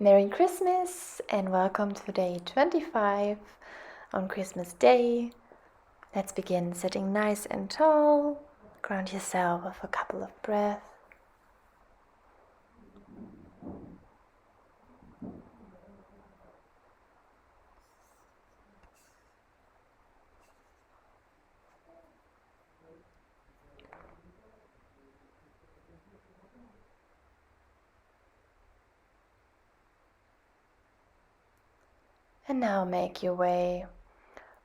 Merry Christmas and welcome to day 25 on Christmas Day. Let's begin sitting nice and tall. Ground yourself with a couple of breaths. And now make your way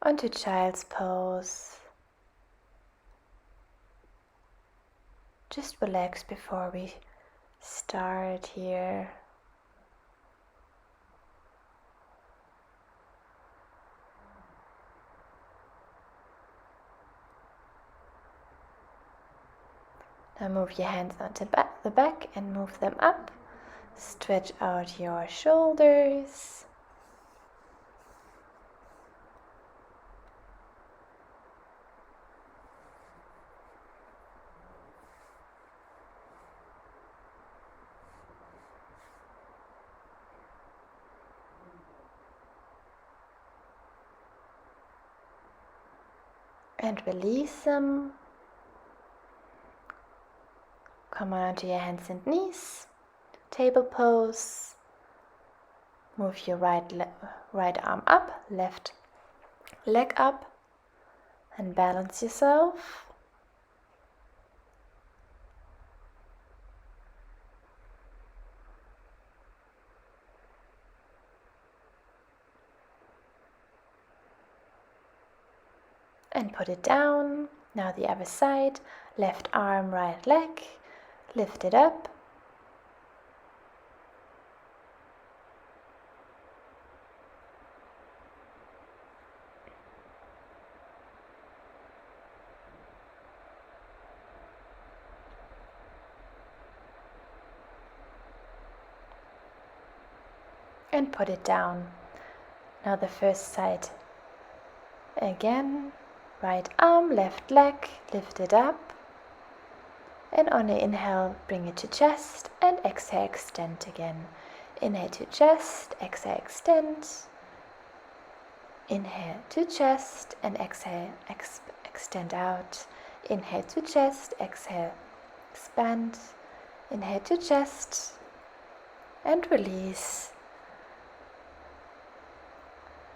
onto child's pose. Just relax before we start here. Now move your hands onto the back and move them up. Stretch out your shoulders. And release them. Come on onto your hands and knees. Table pose. Move your right arm up, left leg up, and balance yourself. And put it down. Now the other side, left arm, right leg, lift it up. And put it down. Now the first side again, right arm, left leg, lift it up. And on the inhale, bring it to chest, and exhale, extend again. Inhale to chest, exhale, extend. Inhale to chest, and exhale, extend out. Inhale to chest, exhale, expand. Inhale to chest, and release.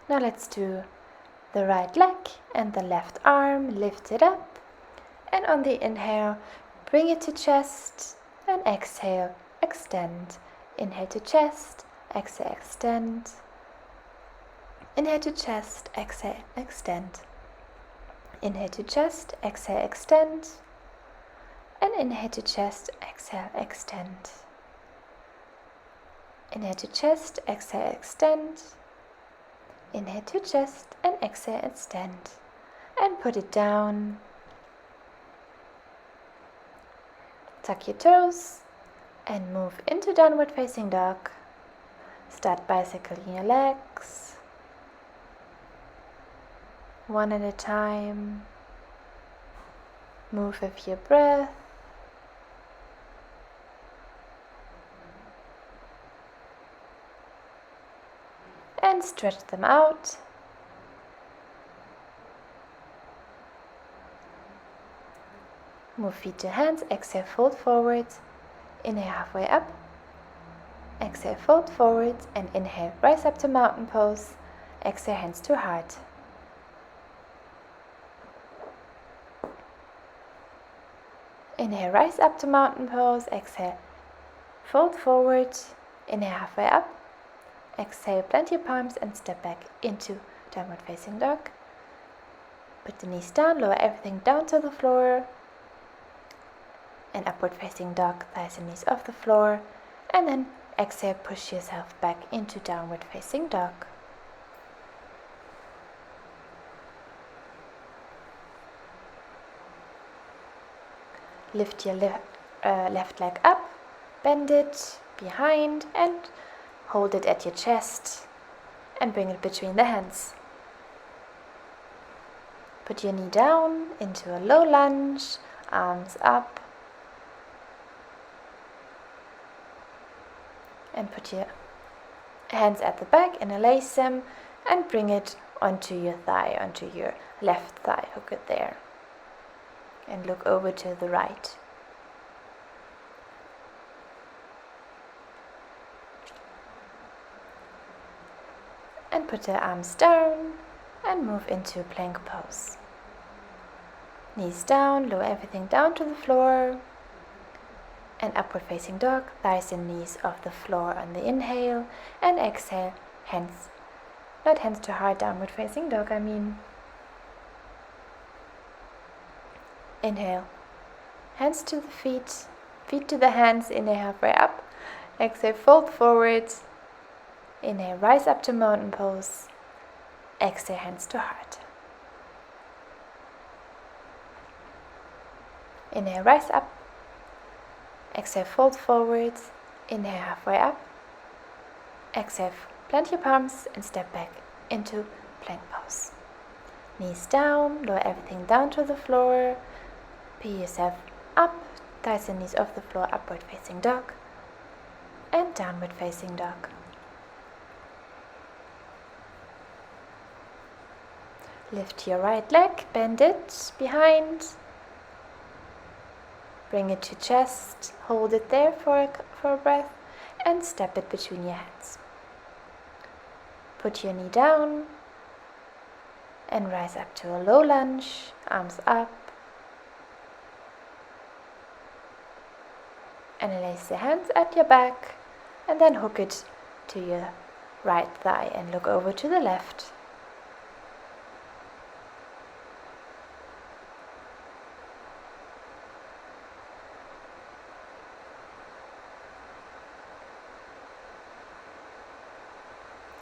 Now let's do the right leg and the left arm, lift it up. And on the inhale, bring it to chest, and exhale, extend. Inhale to chest, exhale, extend. Inhale to chest, exhale, extend. Inhale to chest, exhale, extend. And inhale to chest, exhale, extend. Inhale to chest, exhale, extend. Inhale to chest, and exhale, extend. And put it down. Tuck your toes and move into downward facing dog. Start bicycling your legs, one at a time. Move with your breath. And stretch them out. Move feet to hands, exhale, fold forward. Inhale, halfway up. Exhale, fold forward, and inhale, rise up to mountain pose. Exhale, hands to heart. Inhale, rise up to mountain pose. Exhale, fold forward. Inhale, halfway up. Exhale, plant your palms and step back into downward facing dog. Put the knees down, lower everything down to the floor. And upward facing dog, thighs and knees off the floor. And then exhale, push yourself back into downward facing dog. Lift your left leg up, bend it behind, and hold it at your chest and bring it between the hands. Put your knee down into a low lunge, arms up. And put your Hands at the back, interlace them and bring it onto your thigh, onto your left thigh. Hook it there and look over to the right. And put the arms down and move into plank pose. Knees down, lower everything down to the floor. And upward facing dog, thighs and knees off the floor on the inhale. And exhale, hands, not hands to heart, downward facing dog, I mean. Inhale, hands to the feet, feet to the hands, inhale halfway up. Exhale, fold forward. Inhale, rise up to mountain pose. Exhale, hands to heart. Inhale, rise up. Exhale, fold forward. Inhale, halfway up. Exhale, plant your palms and step back into plank pose. Knees down, lower everything down to the floor. Peel yourself up, thighs and knees off the floor, upward facing dog. And downward facing dog. Lift your right leg, bend it behind. Bring it to chest, hold it there for a breath, and step it between your hands. Put your knee down and rise up to a low lunge, arms up. And place the hands at your back and then hook it to your right thigh and look over to the left.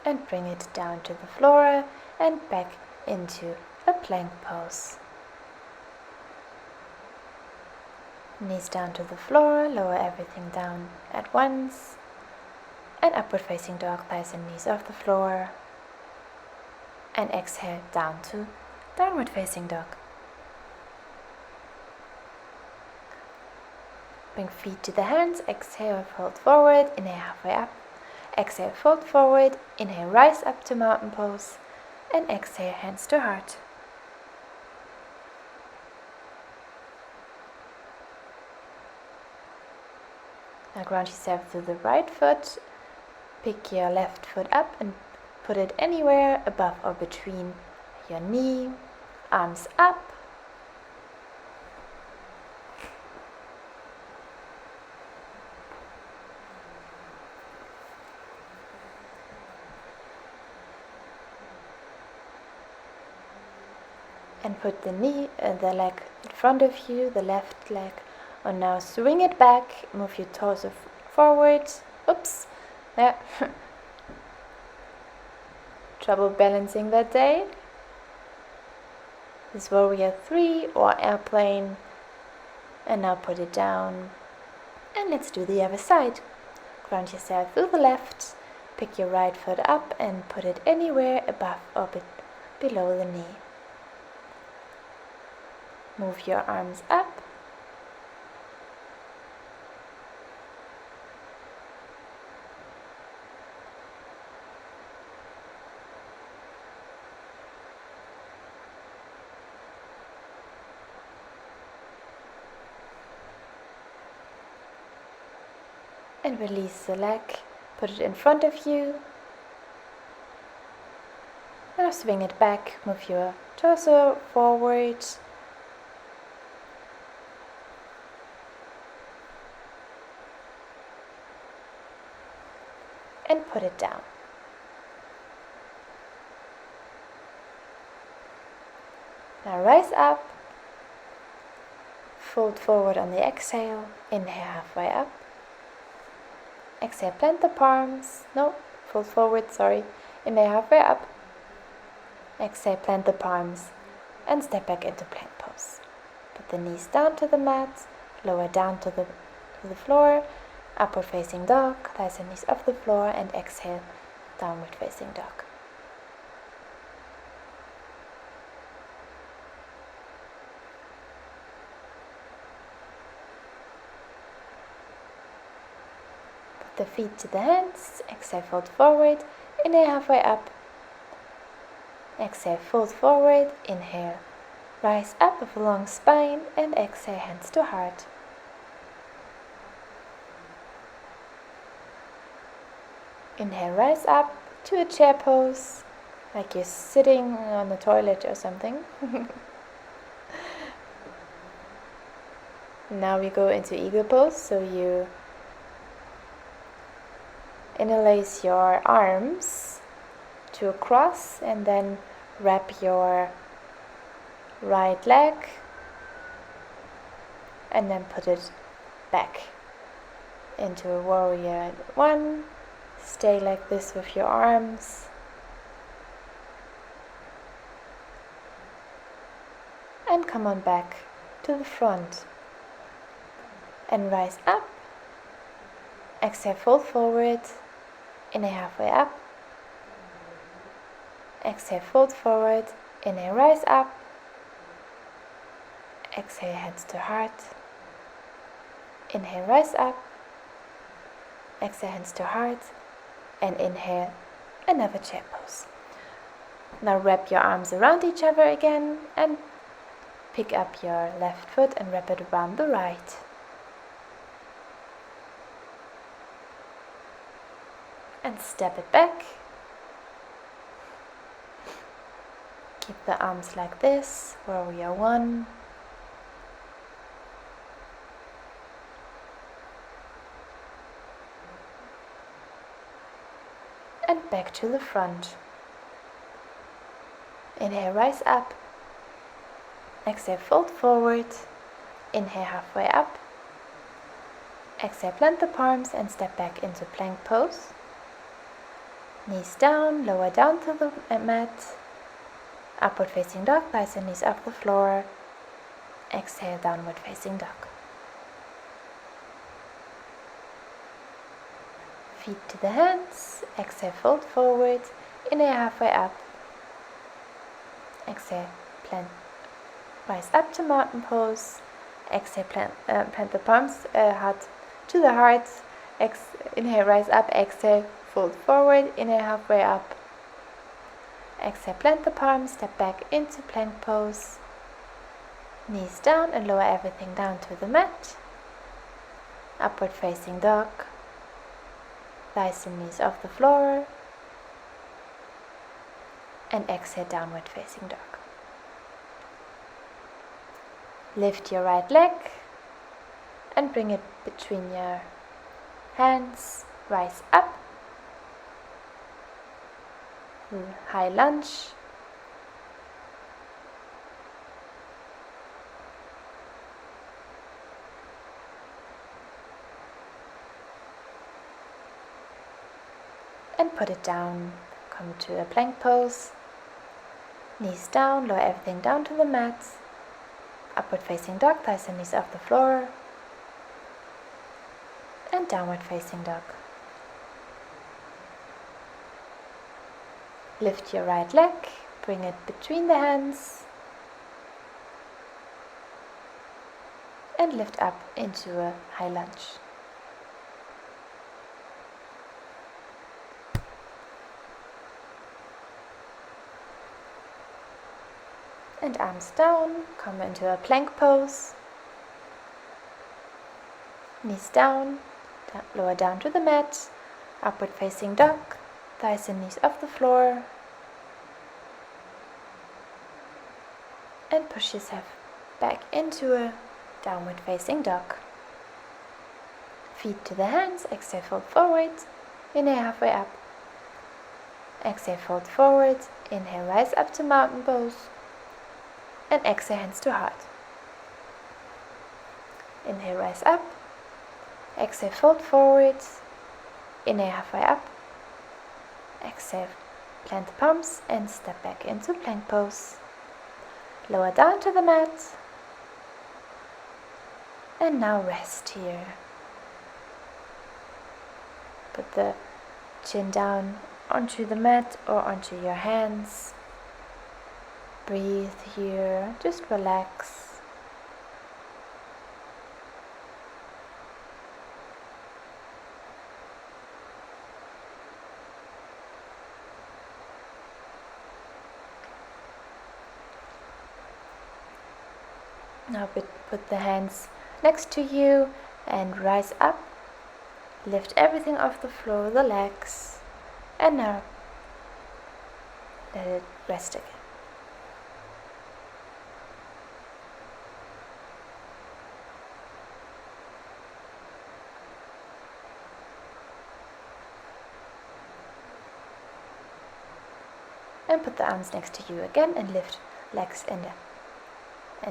And bring it down to the floor and back into a plank pose. Knees down to the floor, lower everything down at once. And upward facing dog, thighs and knees off the floor. And exhale down to downward facing dog. Bring feet to the hands, exhale, fold forward, inhale halfway up. Exhale, fold forward, inhale, rise up to mountain pose, and exhale, hands to heart. Now ground yourself to the right foot, pick your left foot up and put it anywhere above or between your knee, arms up. And put the leg in front of you, the left leg. And now swing it back, move your torso forward. Oops, yeah. Trouble balancing that day? This warrior 3 or airplane. And now put it down. And let's do the other side. Ground yourself to the left, pick your right foot up and put it anywhere above or below the knee. Move your arms up. And release the leg, put it in front of you. Now swing it back, move your torso forward. And put it down. Now rise up, fold forward on the exhale, inhale halfway up. Exhale, plant the palms, fold forward, inhale halfway up. Exhale, plant the palms and step back into plank pose. Put the knees down to the mat, lower down to the floor. Upward facing dog, thighs and knees off the floor, and exhale, downward facing dog. the feet to the hands. Exhale, fold forward. Inhale, halfway up. Exhale, fold forward. Inhale, rise up with a long spine. And exhale, hands to heart. Inhale, rise up to a chair pose, like you're sitting on the toilet or something. Now we go into eagle pose, so you interlace your arms to a cross and then wrap your right leg and then put it back into a warrior one. Stay like this with your arms. And come on back to the front. And rise up. Exhale, fold forward. Inhale, halfway up. Exhale, fold forward. Inhale, rise up. Exhale, hands to heart. Inhale, rise up. Exhale, hands to heart. And inhale, another chair pose. Now wrap your arms around each other again and pick up your left foot and wrap it around the right. And step it back. Keep the arms like this, warrior one. And back to the front. Inhale, rise up. Exhale, fold forward. Inhale, halfway up. Exhale, plant the palms and step back into plank pose. Knees down, lower down to the mat. Upward facing dog, thighs and knees off the floor. Exhale, downward facing dog. Feet to the hands. Exhale, fold forward. Inhale, halfway up. Exhale, plant. Rise up to mountain pose. Exhale, plant the palms heart to the heart. Inhale, rise up. Exhale, fold forward. Inhale, halfway up. Exhale, plant the palms. Step back into plank pose. Knees down and lower everything down to the mat. Upward facing dog. Thighs and knees off the floor. And exhale, downward facing dog. Lift your right leg and bring it between your hands. Rise up. High lunge. And put it down. Come to a plank pose. Knees down, lower everything down to the mat. Upward facing dog, thighs and knees off the floor. And downward facing dog. Lift your right leg, bring it between the hands. And lift up into a high lunge. And arms down, come into a plank pose. Knees down, lower down to the mat. Upward facing dog, thighs and knees off the floor. And push yourself back into a downward facing dog. Feet to the hands, exhale, fold forward. Inhale, halfway up. Exhale, fold forward. Inhale, rise up to mountain pose. And exhale, hands to heart. Inhale, rise up. Exhale, fold forward. Inhale, halfway up. Exhale, plant the palms and step back into plank pose. Lower down to the mat. And now rest here. Put the chin down onto the mat or onto your hands. Breathe here, just relax. Now put the hands next to you and rise up. Lift everything off the floor, the legs, and now let it rest again. And put the arms next to you again and lift legs and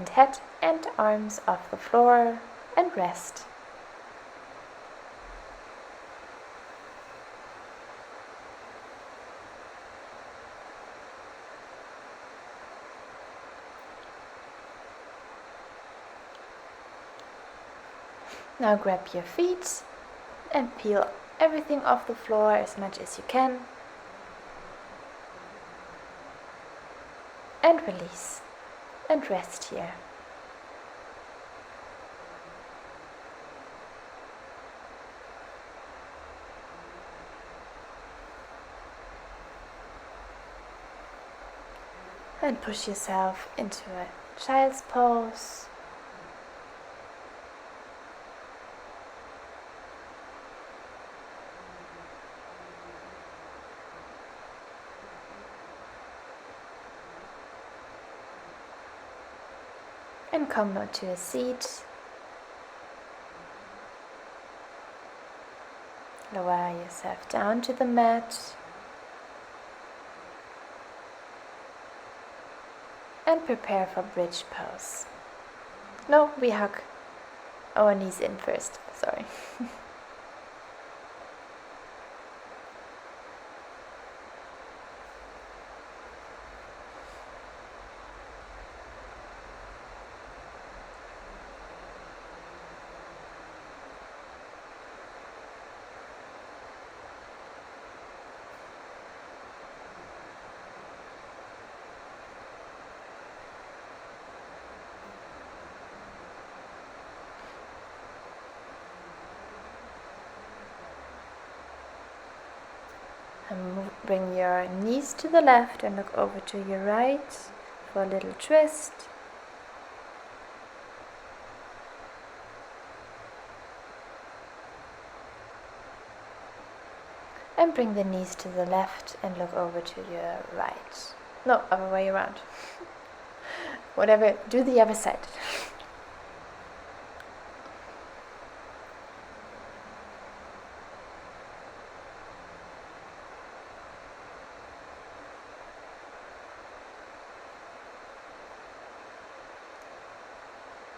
head and arms off the floor and rest. Now grab your feet and peel everything off the floor as much as you can. And release and rest here. And push yourself into a child's pose. And come now to a seat. Lower yourself down to the mat. And prepare for bridge pose. No, we hug our knees in first, sorry. And bring your knees to the left and look over to your right for a little twist. And bring the knees to the left and look over to your right. No, other way around. Whatever, do the other side.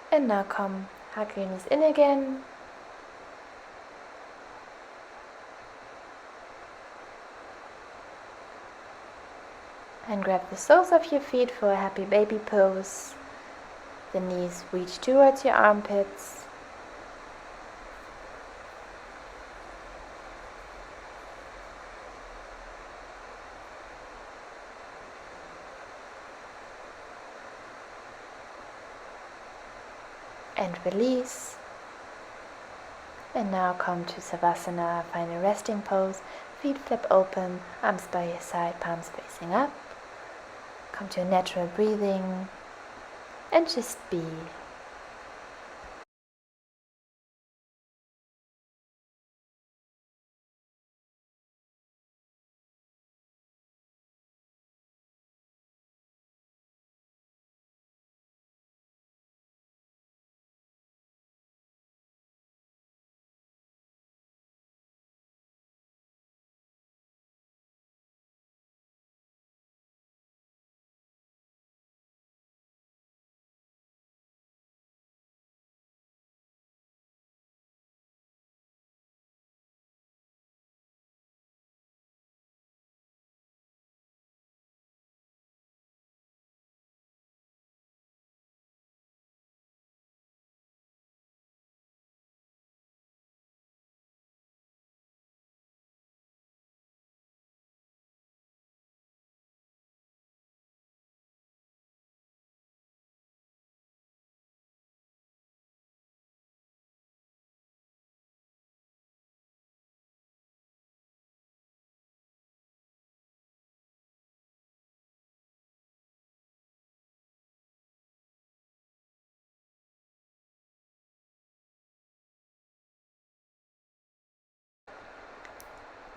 And now come, hug your knees in again. And grab the soles of your feet for a happy baby pose. The knees reach towards your armpits. And release. And now come to Savasana, find a resting pose. Feet flip open, arms by your side, palms facing up. Come to a natural breathing and just be.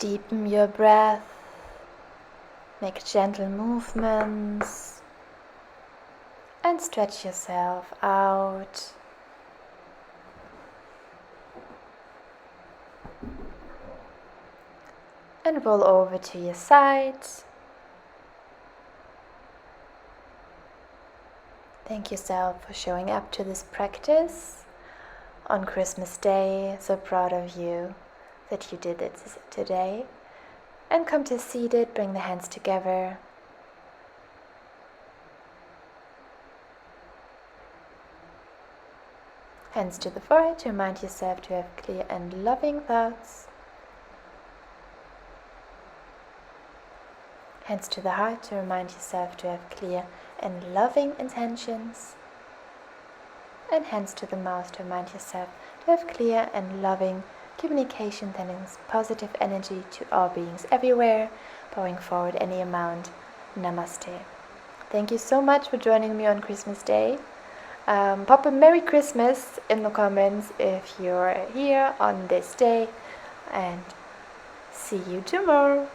Deepen your breath. Make gentle movements. And stretch yourself out. And roll over to your side. Thank yourself for showing up to this practice on Christmas Day. So proud of you that you did it today. And come to seated, bring the hands together. Hands to the forehead to remind yourself to have clear and loving thoughts. Hands to the heart to remind yourself to have clear and loving intentions. And hands to the mouth to remind yourself to have clear and loving communication that is positive energy to all beings everywhere, pouring forward any amount. Namaste. Thank you so much for joining me on Christmas Day. Pop a Merry Christmas in the comments if you're here on this day, and see you tomorrow.